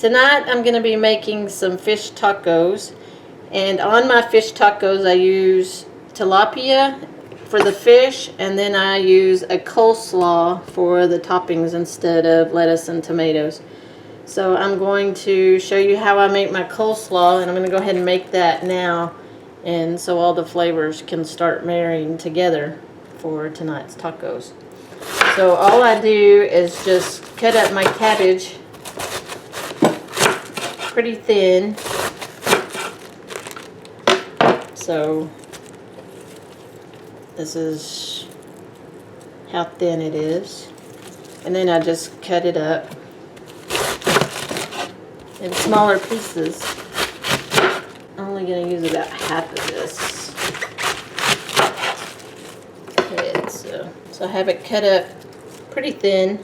Tonight I'm going to be making some fish tacos, and on my fish tacos I use tilapia for the fish, and then I use a coleslaw for the toppings instead of lettuce and tomatoes. So I'm going to show you how I make my coleslaw, and I'm going to go ahead and make that now, and so all the flavors can start marrying together for tonight's tacos. So all I do is just cut up my cabbage pretty thin. So this is how thin it is. And then I just cut it up in smaller pieces. I'm only going to use about half of this. Okay, so I have it cut up pretty thin.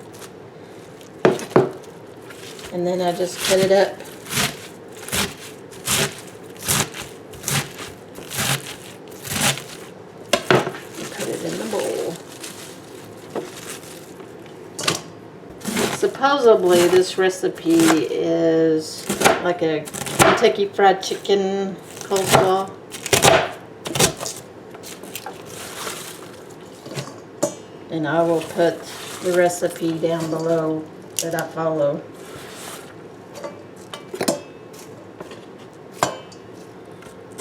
And then I just cut it up and put it in the bowl. Supposedly this recipe is like a Kentucky Fried Chicken coleslaw. And I will put the recipe down below that I follow.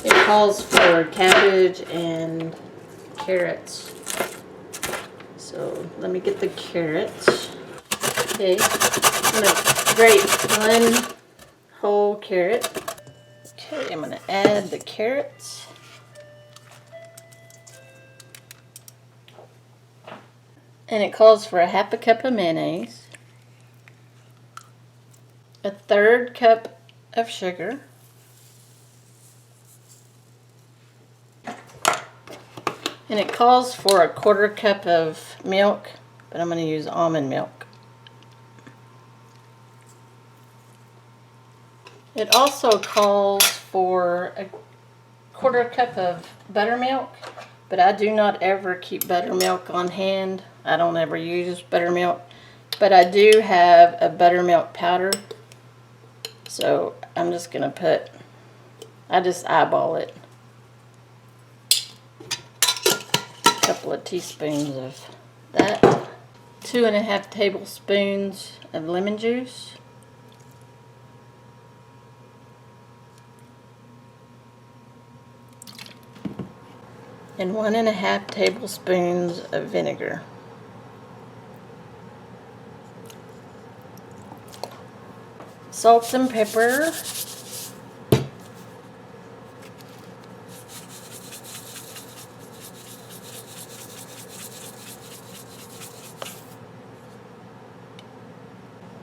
It calls for cabbage and carrots. So let me get the carrots. Okay, I'm going to grate one whole carrot. Okay, I'm going to add the carrots. And it calls for a half a cup of mayonnaise, a 1/3 cup of sugar, and it calls for a 1/4 cup of milk, but I'm going to use almond milk. It also calls for a 1/4 cup of buttermilk, but I do not ever keep buttermilk on hand. I don't ever use buttermilk, but I do have a buttermilk powder, so I'm just going to put, I just eyeball it. A couple of teaspoons of that. 2½ tablespoons of lemon juice. And 1½ tablespoons of vinegar. Salt and pepper.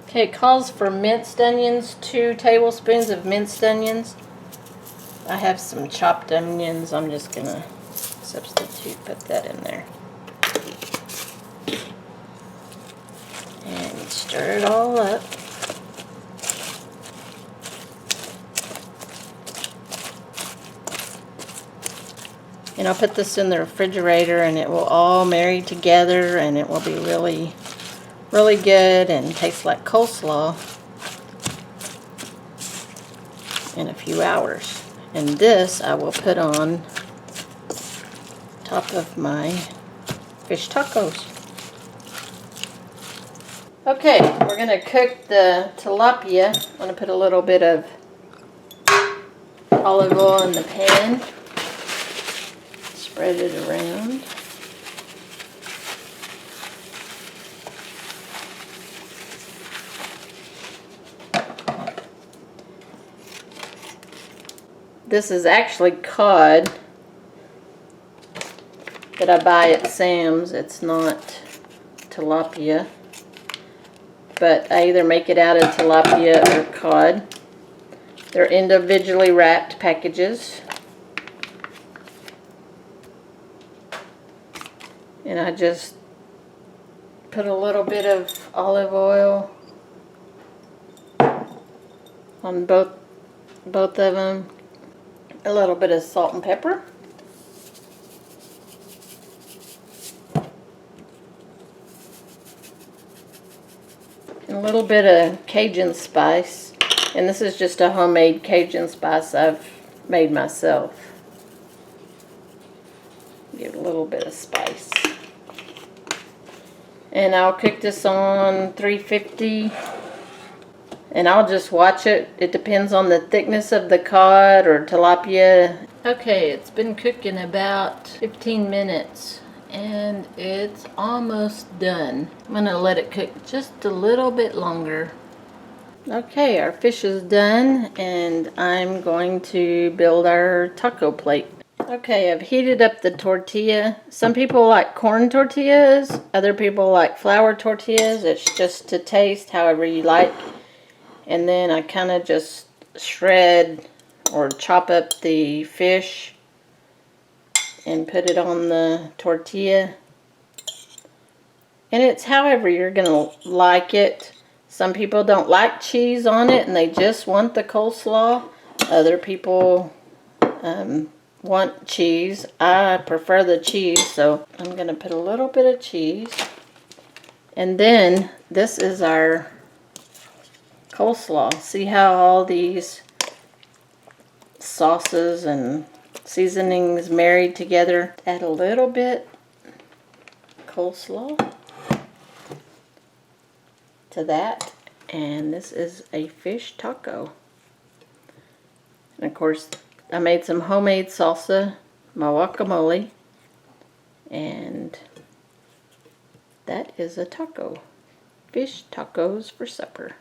Okay, it calls for minced onions, 2 tablespoons of minced onions. I have some chopped onions. I'm just going to put that in there. And stir it all up. And I'll put this in the refrigerator, and it will all marry together, and it will be really, really good and taste like coleslaw in a few hours. And this I will put on top of my fish tacos. Okay, we're going to cook the tilapia. I'm going to put a little bit of olive oil in the pan. Spread it around. This is actually cod that I buy at Sam's. It's not tilapia, but I either make it out of tilapia or cod. They're individually wrapped packages. And I just put a little bit of olive oil on both of them. A little bit of salt and pepper. And a little bit of Cajun spice. And this is just a homemade Cajun spice I've made myself. Give it a little bit of spice. And I'll cook this on 350. And I'll just watch it. It depends on the thickness of the cod or tilapia. Okay, it's been cooking about 15 minutes. And it's almost done. I'm going to let it cook just a little bit longer. Okay, our fish is done. And I'm going to build our taco plate. Okay, I've heated up the tortilla. Some people like corn tortillas. Other people like flour tortillas. It's just to taste, however you like. And then I kind of just shred or chop up the fish and put it on the tortilla. And it's however you're going to like it. Some people don't like cheese on it and they just want the coleslaw. Other people want cheese. I prefer the cheese, so I'm going to put a little bit of cheese. And then this is our coleslaw. See how all these sauces and seasonings married together? Add a little bit coleslaw to that, and this is a fish taco. And of course I made some homemade salsa, my guacamole, and that is a taco. Fish tacos for supper.